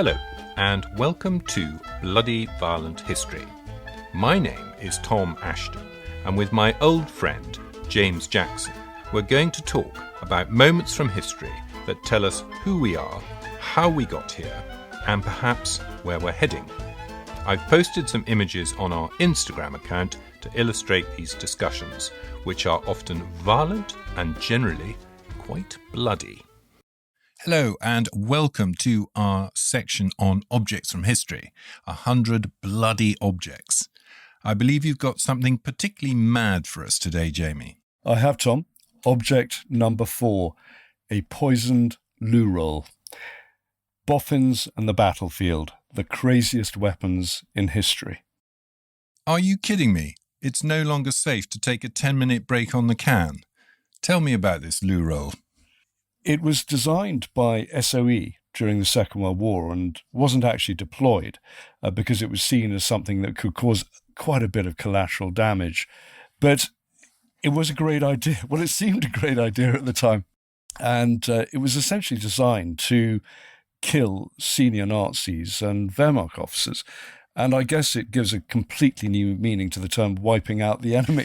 Hello, and welcome to Bloody Violent History. My name is Tom Assheton, and with my old friend, James Jackson, we're going to talk about moments from history that tell us who we are, how we got here, and perhaps where we're heading. I've posted some images on our Instagram account to illustrate these discussions, which are often violent and generally quite bloody. Hello and welcome to our section on objects from history, 100 bloody objects. I believe you've got something particularly mad for us today, Jamie. I have, Tom. Object number 4, a poisoned loo roll. Boffins and the battlefield, the craziest weapons in history. Are you kidding me? It's no longer safe to take a 10-minute break on the can. Tell me about this loo roll. It was designed by SOE during the Second World War and wasn't actually deployed because it was seen as something that could cause quite a bit of collateral damage. But it was a great idea. Well, it seemed a great idea at the time. And it was essentially designed to kill senior Nazis and Wehrmacht officers. And I guess it gives a completely new meaning to the term wiping out the enemy.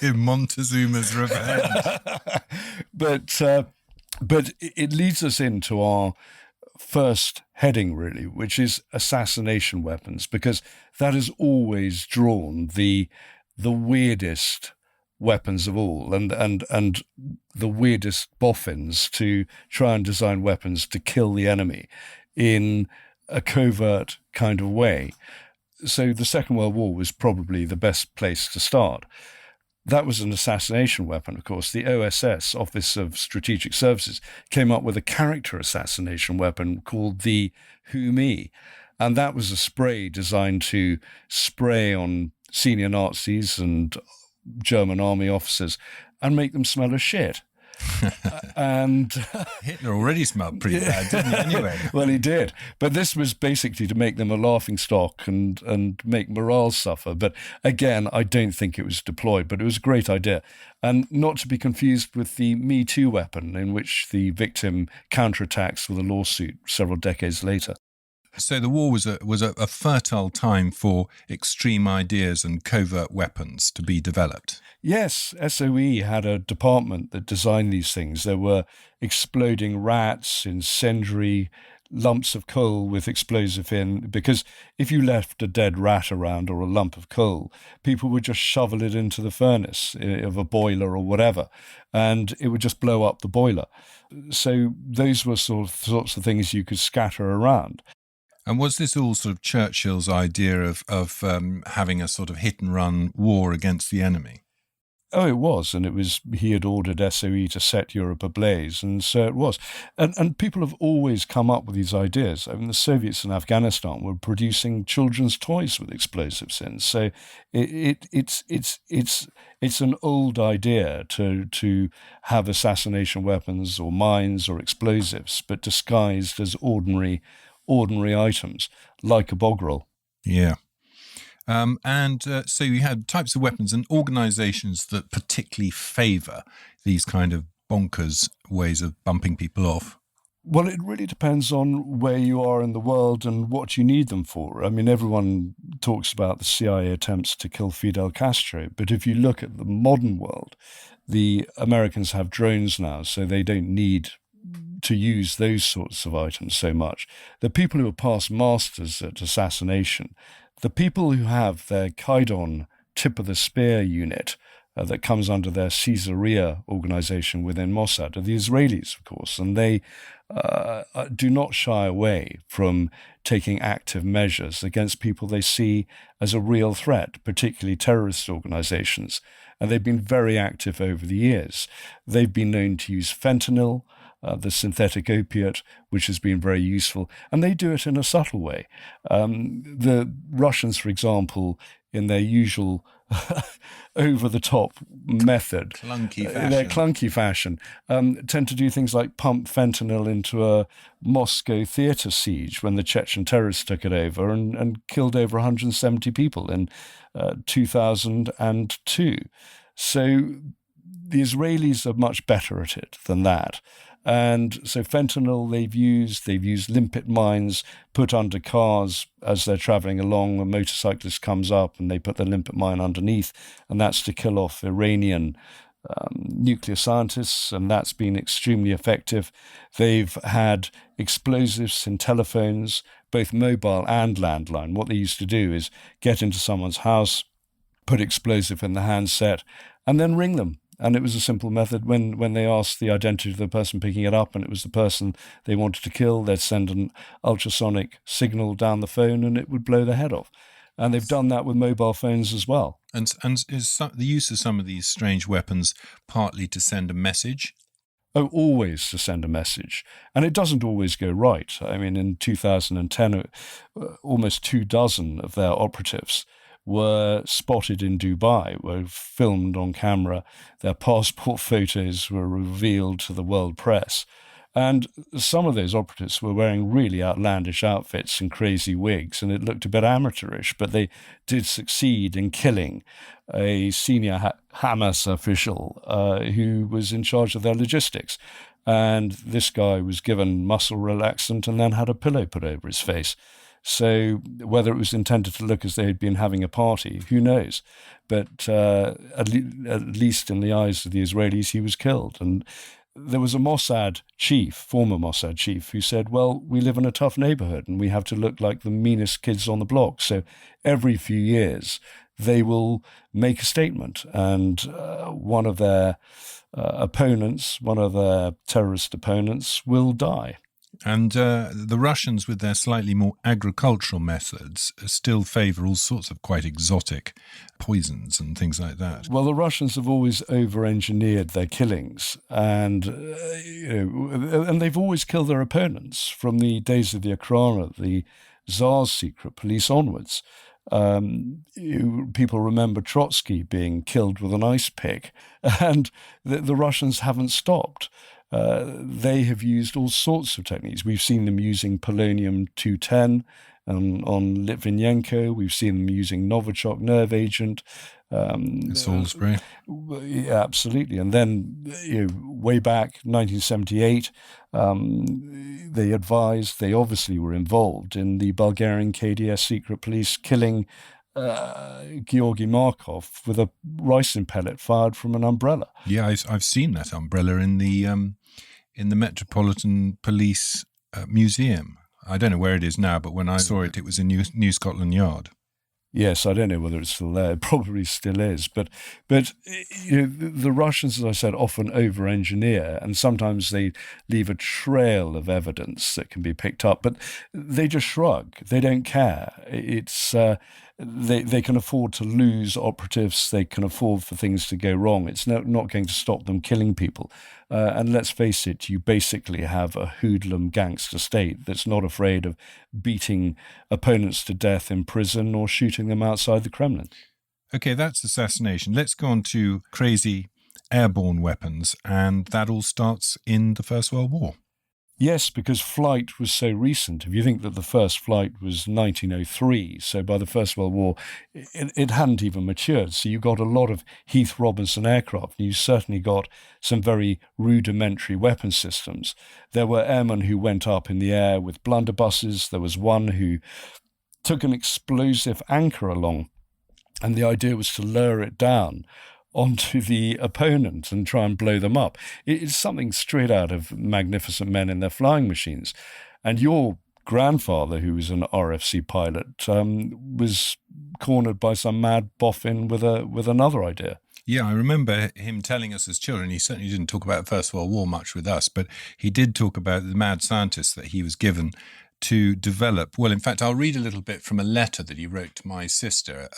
Montezuma's revenge. But it leads us into our first heading, really, which is assassination weapons, because that has always drawn the weirdest weapons of all, and the weirdest boffins to try and design weapons to kill the enemy in a covert kind of way. So the Second World War was probably the best place to start. That was an assassination weapon, of course. The OSS, Office of Strategic Services, came up with a character assassination weapon called the Who Me. And that was a spray designed to spray on senior Nazis and German army officers and make them smell of shit. And Hitler already smelled pretty bad, didn't he, anyway? Well, he did. But this was basically to make them a laughing stock and make morale suffer. But again, I don't think it was deployed, but it was a great idea. And not to be confused with the Me Too weapon, in which the victim counterattacks with a lawsuit several decades later. So the war was a fertile time for extreme ideas and covert weapons to be developed. Yes, SOE had a department that designed these things. There were exploding rats, incendiary, lumps of coal with explosive in, because if you left a dead rat around or a lump of coal, people would just shovel it into the furnace of a boiler or whatever, and it would just blow up the boiler. So those were sorts of things you could scatter around. And was this all sort of Churchill's idea of having a sort of hit-and-run war against the enemy? Oh, it was, and he had ordered SOE to set Europe ablaze, and so it was. And people have always come up with these ideas. I mean, the Soviets in Afghanistan were producing children's toys with explosives in. So it's an old idea to have assassination weapons or mines or explosives, but disguised as ordinary items, like a bog roll. Yeah. So you had types of weapons and organizations that particularly favor these kind of bonkers ways of bumping people off. Well, it really depends on where you are in the world and what you need them for. I mean, everyone talks about the CIA attempts to kill Fidel Castro, but if you look at the modern world, the Americans have drones now, so they don't need to use those sorts of items so much. The people who are past masters at assassination, the people who have their Khaidon tip of the spear unit that comes under their Caesarea organization within Mossad are the Israelis, of course, and they do not shy away from taking active measures against people they see as a real threat, particularly terrorist organizations. And they've been very active over the years. They've been known to use fentanyl, the synthetic opiate, which has been very useful, and they do it in a subtle way. The Russians, for example, in their usual over-the-top method, their clunky fashion, tend to do things like pump fentanyl into a Moscow theatre siege when the Chechen terrorists took it over and killed over 170 people in 2002. So the Israelis are much better at it than that. And so fentanyl they've used limpet mines put under cars as they're traveling along. A motorcyclist comes up and they put the limpet mine underneath, and that's to kill off Iranian nuclear scientists, and that's been extremely effective. They've had explosives in telephones, both mobile and landline. What they used to do is get into someone's house, put explosive in the handset, and then ring them. And it was a simple method. When they asked the identity of the person picking it up and it was the person they wanted to kill, they'd send an ultrasonic signal down the phone and it would blow their head off. And they've done that with mobile phones as well. And is the use of some of these strange weapons partly to send a message? Oh, always to send a message. And it doesn't always go right. I mean, in 2010, almost 24 of their operatives were spotted in Dubai, were filmed on camera. Their passport photos were revealed to the world press. And some of those operatives were wearing really outlandish outfits and crazy wigs, and it looked a bit amateurish, but they did succeed in killing a senior Hamas official who was in charge of their logistics. And this guy was given muscle relaxant and then had a pillow put over his face. So whether it was intended to look as they had been having a party, who knows? But at least in the eyes of the Israelis, he was killed. And there was a Mossad chief, former Mossad chief, who said, well, we live in a tough neighborhood and we have to look like the meanest kids on the block. So every few years, they will make a statement. And one of their opponents, one of their terrorist opponents, will die. And the Russians, with their slightly more agricultural methods, still favour all sorts of quite exotic poisons and things like that. Well, the Russians have always over-engineered their killings, and and they've always killed their opponents from the days of the Okhrana, the Tsar's secret police onwards. People remember Trotsky being killed with an ice pick, and the Russians haven't stopped. They have used all sorts of techniques. We've seen them using polonium-210 on Litvinenko. We've seen them using Novichok nerve agent. Salisbury. Yeah, absolutely. And then way back, 1978, they obviously were involved in the Bulgarian KDS secret police killing Georgy Markov with a ricin pellet fired from an umbrella. Yeah, I've seen that umbrella in the Metropolitan Police Museum. I don't know where it is now, but when I saw it, it was in New Scotland Yard. Yes, I don't know whether it's still there. It probably still is. But the Russians, as I said, often over-engineer, and sometimes they leave a trail of evidence that can be picked up. But they just shrug. They don't care. It's they can afford to lose operatives. They can afford for things to go wrong. It's not going to stop them killing people. And let's face it, you basically have a hoodlum gangster state that's not afraid of beating opponents to death in prison or shooting them outside the Kremlin. Okay, that's assassination. Let's go on to crazy airborne weapons, and that all starts in the First World War. Yes, because flight was so recent. If you think that the first flight was 1903, so by the First World War, it hadn't even matured. So you got a lot of Heath Robinson aircraft, and you certainly got some very rudimentary weapon systems. There were airmen who went up in the air with blunderbusses. There was one who took an explosive anchor along, and the idea was to lower it down onto the opponent and try and blow them up. It's something straight out of Magnificent Men in their flying machines. And your grandfather, who was an RFC pilot, was cornered by some mad boffin with another idea. Yeah, I remember him telling us as children. He certainly didn't talk about First World War much with us, but he did talk about the mad scientist that he was given to develop. Well, in fact, I'll read a little bit from a letter that he wrote to my sister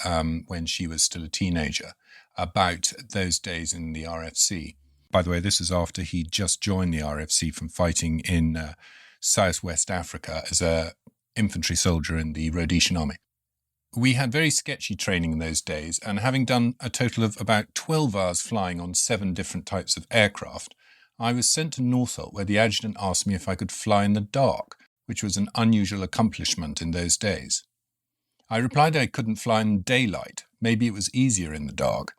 when she was still a teenager, about those days in the RFC. By the way, this is after he'd just joined the RFC from fighting in Southwest Africa as an infantry soldier in the Rhodesian army. We had very sketchy training in those days, and having done a total of about 12 hours flying on 7 different types of aircraft, I was sent to Northolt, where the adjutant asked me if I could fly in the dark, which was an unusual accomplishment in those days. I replied I couldn't fly in daylight. Maybe it was easier in the dark.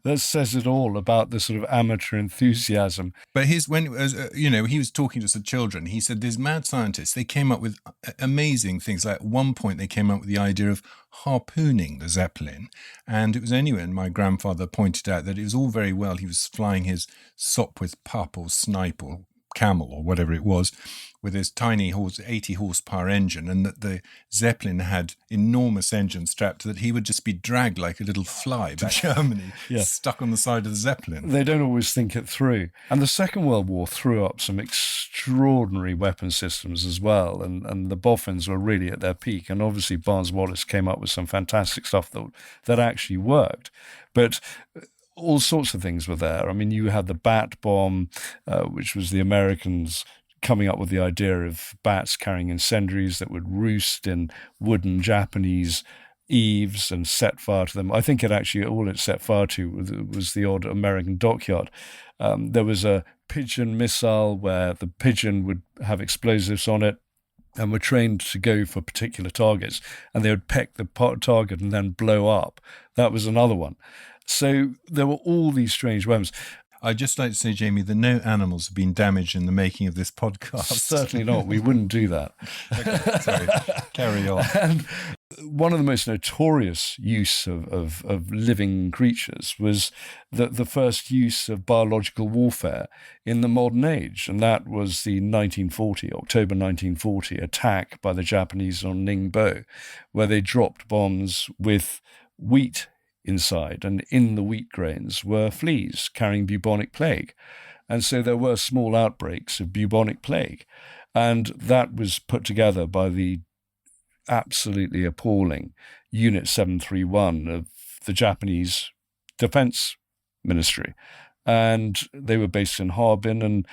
that says it all about the sort of amateur enthusiasm. But he was talking to some children. He said these mad scientists, they came up with amazing things. Like at one point, they came up with the idea of harpooning the Zeppelin. And it was only when my grandfather pointed out that it was all very well. He was flying his Sopwith pup or snipe or camel or whatever it was, with his tiny 80 horsepower engine, and that the Zeppelin had enormous engines strapped to that he would just be dragged like a little fly to Germany, stuck on the side of the Zeppelin. They don't always think it through. And the Second World War threw up some extraordinary weapon systems as well, and the boffins were really at their peak. And obviously Barnes-Wallis came up with some fantastic stuff that actually worked. But all sorts of things were there. I mean, you had the bat bomb, which was the Americans coming up with the idea of bats carrying incendiaries that would roost in wooden Japanese eaves and set fire to them. I think all it set fire to was the odd American dockyard. There was a pigeon missile where the pigeon would have explosives on it and were trained to go for particular targets, and they would peck the target and then blow up. That was another one. So there were all these strange weapons. I'd just like to say, Jamie, that no animals have been damaged in the making of this podcast. Certainly not. We wouldn't do that. Okay, sorry. Carry on. And one of the most notorious use of living creatures was the first use of biological warfare in the modern age. And that was the October 1940 attack by the Japanese on Ningbo, where they dropped bombs with wheat inside, and in the wheat grains were fleas carrying bubonic plague. And so there were small outbreaks of bubonic plague. And that was put together by the absolutely appalling Unit 731 of the Japanese Defense Ministry. And they were based in Harbin, and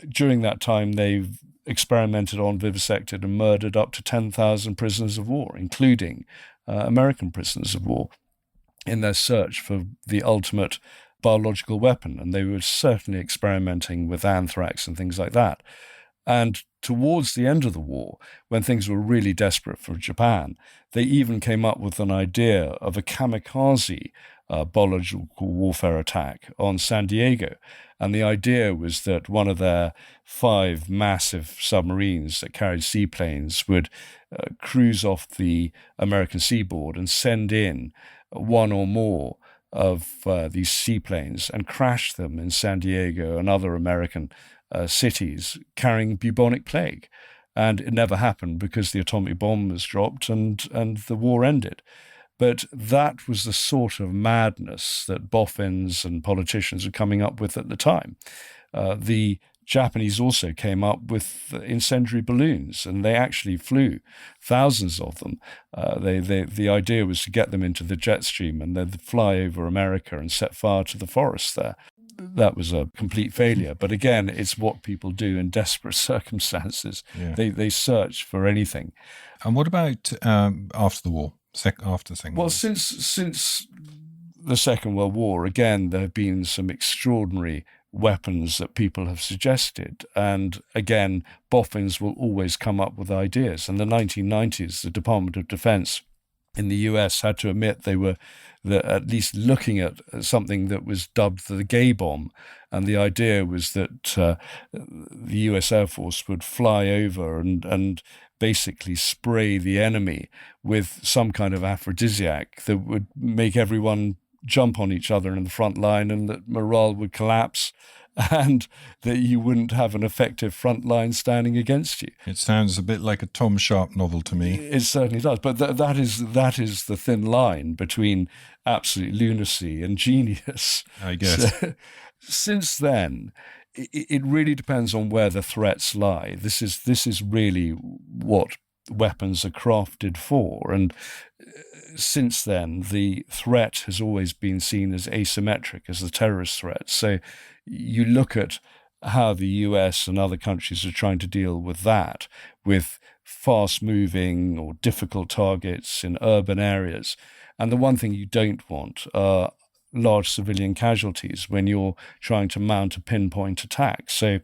during that time they experimented on, vivisected and murdered up to 10,000 prisoners of war, including American prisoners of war, in their search for the ultimate biological weapon. And they were certainly experimenting with anthrax and things like that. And towards the end of the war, when things were really desperate for Japan, they even came up with an idea of a kamikaze biological warfare attack on San Diego. And the idea was that one of their 5 massive submarines that carried seaplanes would cruise off the American seaboard and send in one or more of these seaplanes and crash them in San Diego and other American cities carrying bubonic plague. And it never happened because the atomic bomb was dropped and the war ended. But that was the sort of madness that boffins and politicians were coming up with at the time. The Japanese also came up with incendiary balloons, and they actually flew thousands of them. The idea was to get them into the jet stream and they'd fly over America and set fire to the forests there. That was a complete failure. But again, it's what people do in desperate circumstances. Yeah. They search for anything. And what about after the war? After the Second World War? Since the Second World War, again, there have been some extraordinary weapons that people have suggested. And again, boffins will always come up with ideas. In the 1990s, the Department of Defense in the US had to admit they were at least looking at something that was dubbed the gay bomb. And the idea was that the US Air Force would fly over and basically spray the enemy with some kind of aphrodisiac that would make everyone jump on each other in the front line, and that morale would collapse and that you wouldn't have an effective front line standing against you. It sounds a bit like a Tom Sharp novel to me. It certainly does. But that is the thin line between absolute lunacy and genius. I guess. So, since then, it really depends on where the threats lie. This is really what weapons are crafted for. And since then, the threat has always been seen as asymmetric, as the terrorist threat. So you look at how the US and other countries are trying to deal with that, with fast-moving or difficult targets in urban areas. And the one thing you don't want are large civilian casualties when you're trying to mount a pinpoint attack. So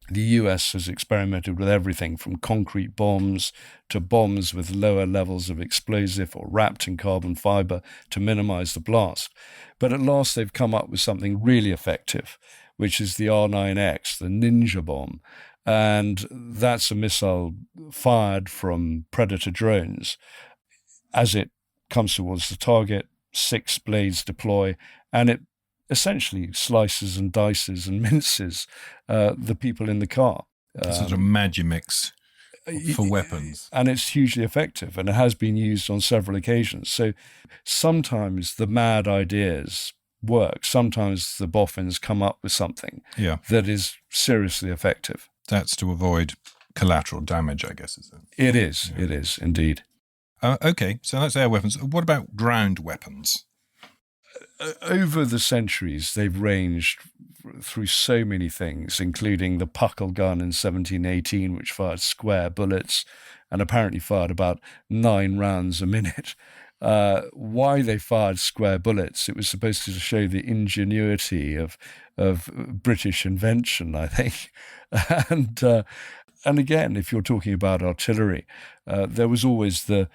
the US has experimented with everything from concrete bombs to bombs with lower levels of explosive or wrapped in carbon fiber to minimize the blast. But at last they've come up with something really effective, which is the R9X, the Ninja bomb. And that's a missile fired from Predator drones. As it comes towards the target, 6 blades deploy, and it essentially slices and dices and minces the people in the car. Sort of Magimix for weapons. And it's hugely effective, and it has been used on several occasions. So sometimes the mad ideas work. Sometimes the boffins come up with something that is seriously effective. That's to avoid collateral damage, I guess, is it? It is. Yeah. It is, indeed. Okay, so that's air weapons. What about ground weapons? Over the centuries, they've ranged through so many things, including the Puckle Gun in 1718, which fired square bullets and apparently fired about 9 rounds a minute. Why they fired square bullets? It was supposed to show the ingenuity of British invention, I think. And again, if you're talking about artillery, there was always the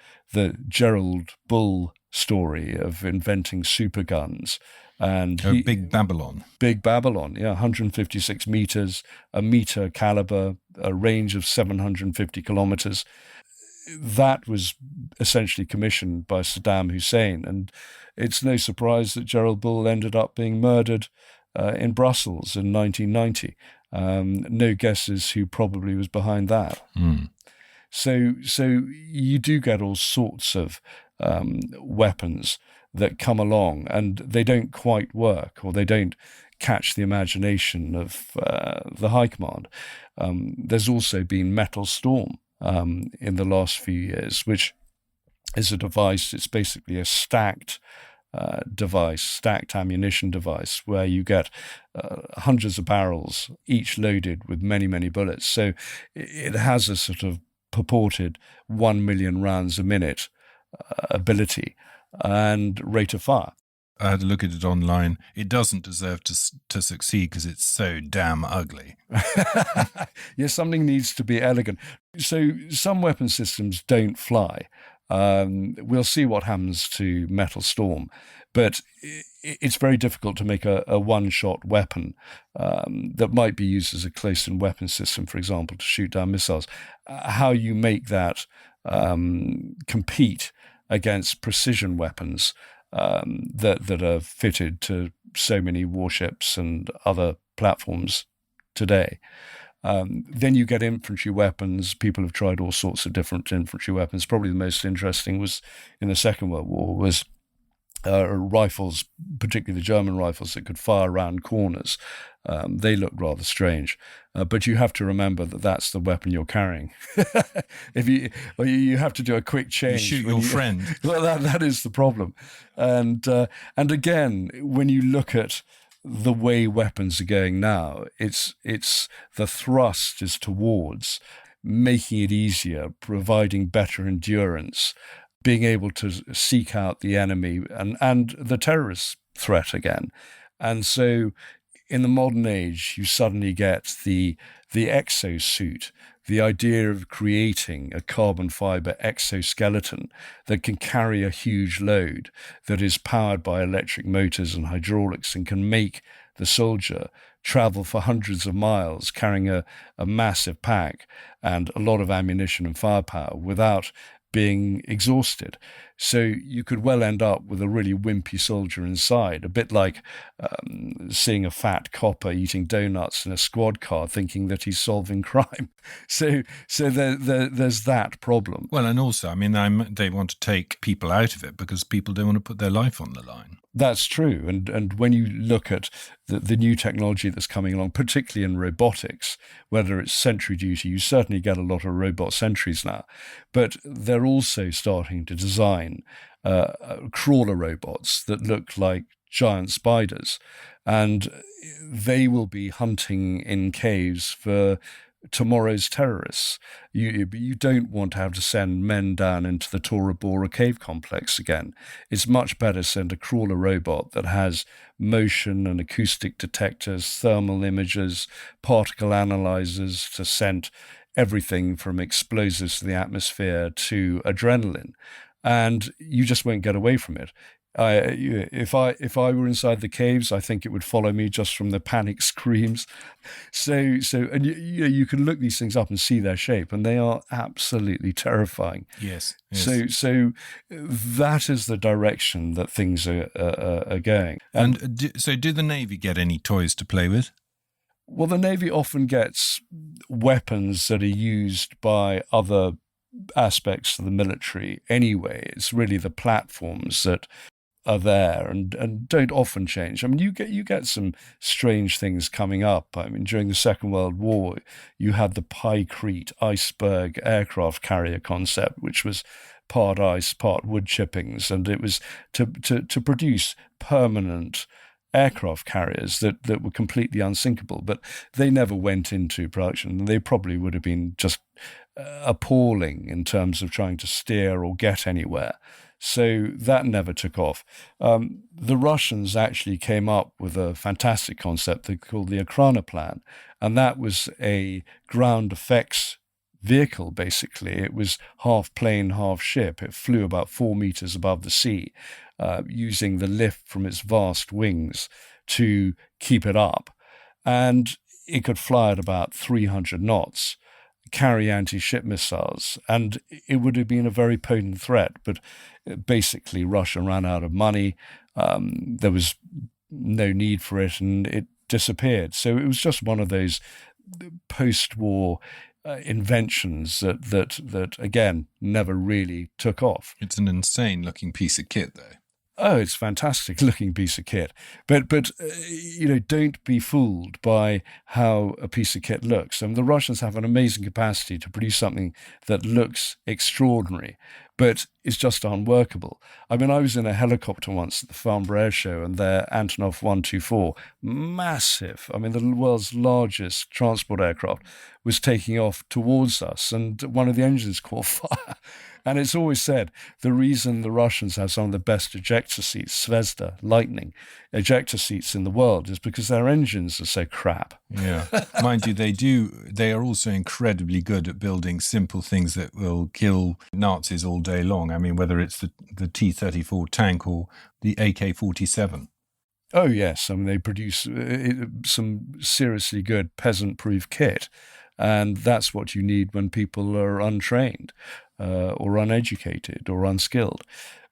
Gerald Bull story of inventing super guns. And Big Babylon. Big Babylon, 156 meters, a meter caliber, a range of 750 kilometers. That was essentially commissioned by Saddam Hussein. And it's no surprise that Gerald Bull ended up being murdered in Brussels in 1990. No guesses who probably was behind that. So you do get all sorts of weapons that come along, and they don't quite work, or they don't catch the imagination of the high command. There's also been Metal Storm in the last few years, which is a device. It's basically a stacked ammunition device, where you get hundreds of barrels, each loaded with many, many bullets. So it has a sort of purported 1 million rounds a minute ability and rate of fire. I had to look at it online. It doesn't deserve to succeed because it's so damn ugly. Yes, something needs to be elegant. So some weapon systems don't fly. We'll see what happens to Metal Storm, but it's very difficult to make a one-shot weapon that might be used as a close-in weapon system, for example, to shoot down missiles. How you make that compete against precision weapons that are fitted to so many warships and other platforms today. Then you get infantry weapons. People have tried all sorts of different infantry weapons. Probably the most interesting was in the Second World War was rifles, particularly the German rifles that could fire around corners. They look rather strange, but you have to remember that that's the weapon you're carrying. If you have to do a quick change. You shoot your friend. Well, that is the problem. And again, when you look at the way weapons are going now, it's the thrust is towards making it easier, providing better endurance, being able to seek out the enemy and the terrorist threat again. And so in the modern age, you suddenly get the exosuit, the idea of creating a carbon fiber exoskeleton that can carry a huge load, that is powered by electric motors and hydraulics, and can make the soldier travel for hundreds of miles carrying a massive pack and a lot of ammunition and firepower without being exhausted. So you could well end up with a really wimpy soldier inside, a bit like seeing a fat copper eating donuts in a squad car thinking that he's solving crime. So there's that problem. Well, and also, I mean, they want to take people out of it because people don't want to put their life on the line. That's true. And when you look at the new technology that's coming along, particularly in robotics, whether it's sentry duty, you certainly get a lot of robot sentries now, but they're also starting to design crawler robots that look like giant spiders, and they will be hunting in caves for tomorrow's terrorists. You don't want to have to send men down into the Tora Bora cave complex again. It's much better to send a crawler robot that has motion and acoustic detectors, thermal imagers, particle analyzers to scent everything from explosives to the atmosphere to adrenaline. And you just won't get away from it. If I were inside the caves, I think it would follow me just from the panic screams. And you can look these things up and see their shape, and they are absolutely terrifying. Yes. So that is the direction that things are going. So do the Navy get any toys to play with? Well, the Navy often gets weapons that are used by other aspects of the military anyway. It's really the platforms that are there and don't often change. I mean, you get some strange things coming up. I mean, during the Second World War, you had the Pykrete iceberg aircraft carrier concept, which was part ice, part wood chippings, and it was to produce permanent aircraft carriers that were completely unsinkable, but they never went into production. They probably would have been just appalling in terms of trying to steer or get anywhere. So that never took off. The Russians actually came up with a fantastic concept they called the Ekrana plan, and that was a ground effects vehicle, basically. It was half plane, half ship. It flew about 4 meters above the sea, using the lift from its vast wings to keep it up. And it could fly at about 300 knots, carry anti-ship missiles, and it would have been a very potent threat. But basically, Russia ran out of money. There was no need for it, and it disappeared. So it was just one of those post-war inventions that again never really took off. It's an insane-looking piece of kit, though. Oh, it's a fantastic looking piece of kit. But don't be fooled by how a piece of kit looks. I mean, the Russians have an amazing capacity to produce something that looks extraordinary, but it's just unworkable. I mean, I was in a helicopter once at the Farnborough Air Show, and their Antonov 124, massive, I mean, the world's largest transport aircraft, was taking off towards us, and one of the engines caught fire. And it's always said the reason the Russians have some of the best ejector seats, Zvezda, Lightning, ejector seats in the world is because their engines are so crap. Yeah. Mind you, they are also incredibly good at building simple things that will kill Nazis all day long. I mean, whether it's the T-34 tank or the AK-47. Oh, yes. I mean, they produce some seriously good peasant-proof kit. And that's what you need when people are untrained or uneducated or unskilled.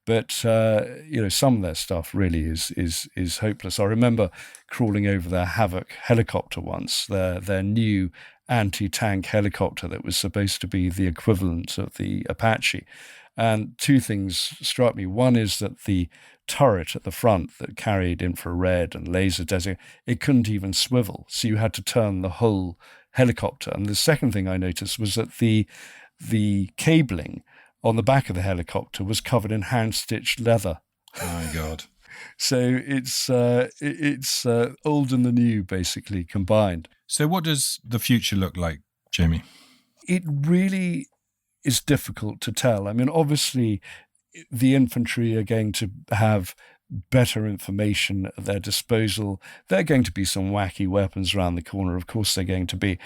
But, some of their stuff really is hopeless. I remember crawling over their Havoc helicopter once, their new anti-tank helicopter that was supposed to be the equivalent of the Apache. And two things struck me. One is that the turret at the front that carried infrared and laser designator, it couldn't even swivel. So you had to turn the whole helicopter. And the second thing I noticed was that the cabling on the back of the helicopter was covered in hand-stitched leather. Oh, my God. So it's old and the new, basically, combined. So what does the future look like, Jamie? It really is difficult to tell. I mean, obviously, the infantry are going to have better information at their disposal. There are going to be some wacky weapons around the corner. Of course, they're going to be.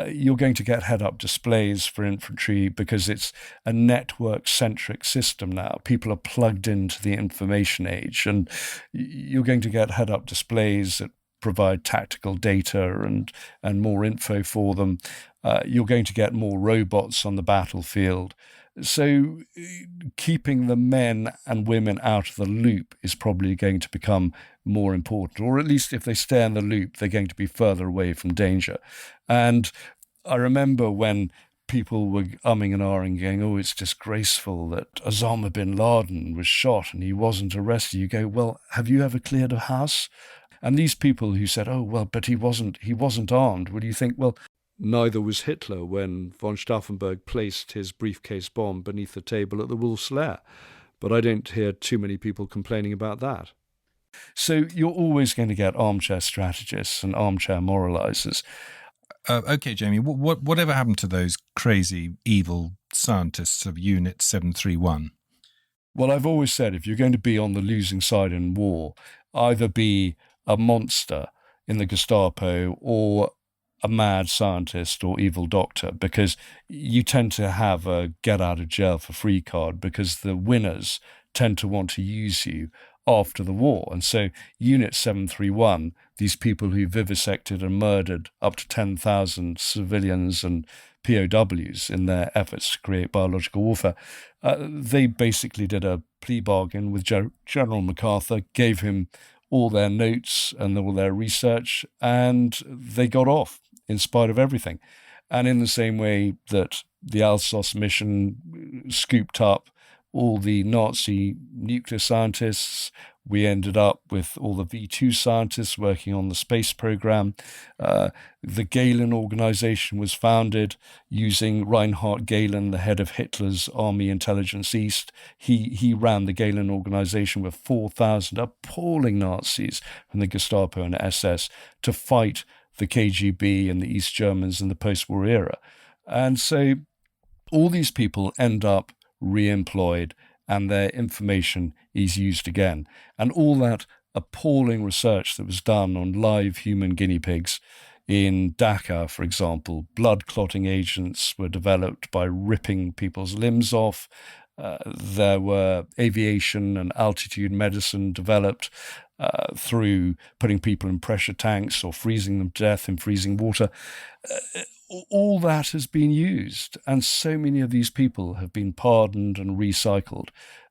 You're going to get head-up displays for infantry because it's a network-centric system now. People are plugged into the information age, and you're going to get head-up displays that provide tactical data and more info for them. You're going to get more robots on the battlefield. So keeping the men and women out of the loop is probably going to become more important, or at least if they stay in the loop, they're going to be further away from danger. And I remember when people were umming and ahhing, going, oh, it's disgraceful that Osama bin Laden was shot and he wasn't arrested. You go, well, have you ever cleared a house? And these people who said, oh, well, but he wasn't armed. Well, you think, well, neither was Hitler when von Stauffenberg placed his briefcase bomb beneath the table at the Wolf's Lair. But I don't hear too many people complaining about that. So you're always going to get armchair strategists and armchair moralizers. Okay, Jamie, whatever happened to those crazy, evil scientists of Unit 731? Well, I've always said if you're going to be on the losing side in war, either be a monster in the Gestapo or a mad scientist or evil doctor, because you tend to have a get out of jail for free card, because the winners tend to want to use you after the war. And so Unit 731, these people who vivisected and murdered up to 10,000 civilians and POWs in their efforts to create biological warfare, they basically did a plea bargain with General MacArthur, gave him all their notes and all their research, and they got off in spite of everything. And in the same way that the Alsos mission scooped up all the Nazi nuclear scientists, we ended up with all the V2 scientists working on the space program. The Gehlen organization was founded using Reinhard Gehlen, the head of Hitler's Army Intelligence East. He ran the Gehlen organization with 4,000 appalling Nazis from the Gestapo and SS to fight the KGB and the East Germans in the post-war era. And so all these people end up re-employed, and their information is used again. And all that appalling research that was done on live human guinea pigs in Dhaka, for example, blood clotting agents were developed by ripping people's limbs off. There were aviation and altitude medicine developed through putting people in pressure tanks or freezing them to death in freezing water. All that has been used, and so many of these people have been pardoned and recycled.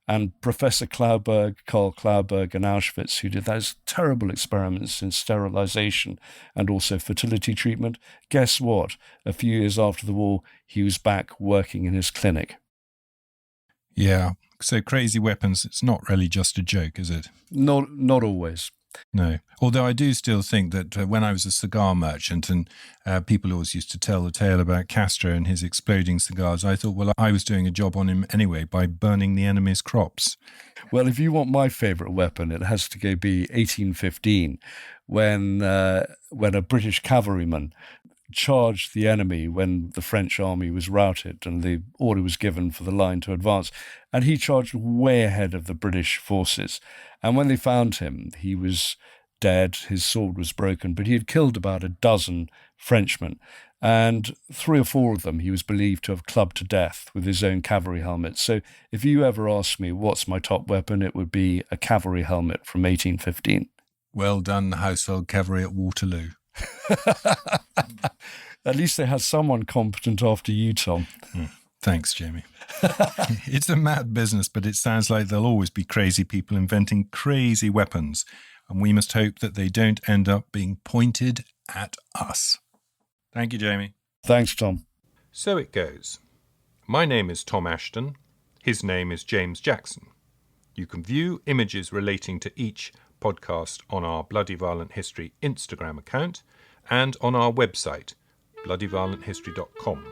And Professor Karl Klauberg in Auschwitz, who did those terrible experiments in sterilization and also fertility treatment, guess what? A few years after the war, he was back working in his clinic. Yeah, so crazy weapons, it's not really just a joke, is it? Not always. No, although I do still think that when I was a cigar merchant and people always used to tell the tale about Castro and his exploding cigars, I thought, well, I was doing a job on him anyway by burning the enemy's crops. Well, if you want my favourite weapon, it has to be 1815, when a British cavalryman charged the enemy when the French army was routed and the order was given for the line to advance. And he charged way ahead of the British forces. And when they found him, he was dead, his sword was broken, but he had killed about a dozen Frenchmen. And 3 or 4 of them he was believed to have clubbed to death with his own cavalry helmet. So if you ever ask me what's my top weapon, it would be a cavalry helmet from 1815. Well done, household cavalry at Waterloo. At least they had someone competent after you, Tom. Thanks, Jamie. It's a mad business, but it sounds like there'll always be crazy people inventing crazy weapons, and we must hope that they don't end up being pointed at us. Thank you, Jamie. Thanks, Tom. So it goes. My name is Tom Assheton. His name is James Jackson. You can view images relating to each podcast on our Bloody Violent History Instagram account and on our website, bloodyviolenthistory.com.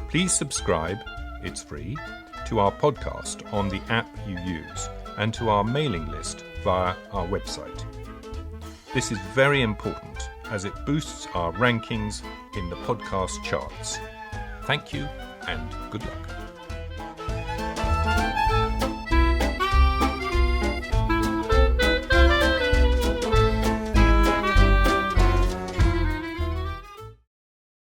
Please subscribe, it's free, to our podcast on the app you use and to our mailing list via our website. This is very important as it boosts our rankings in the podcast charts. Thank you and good luck.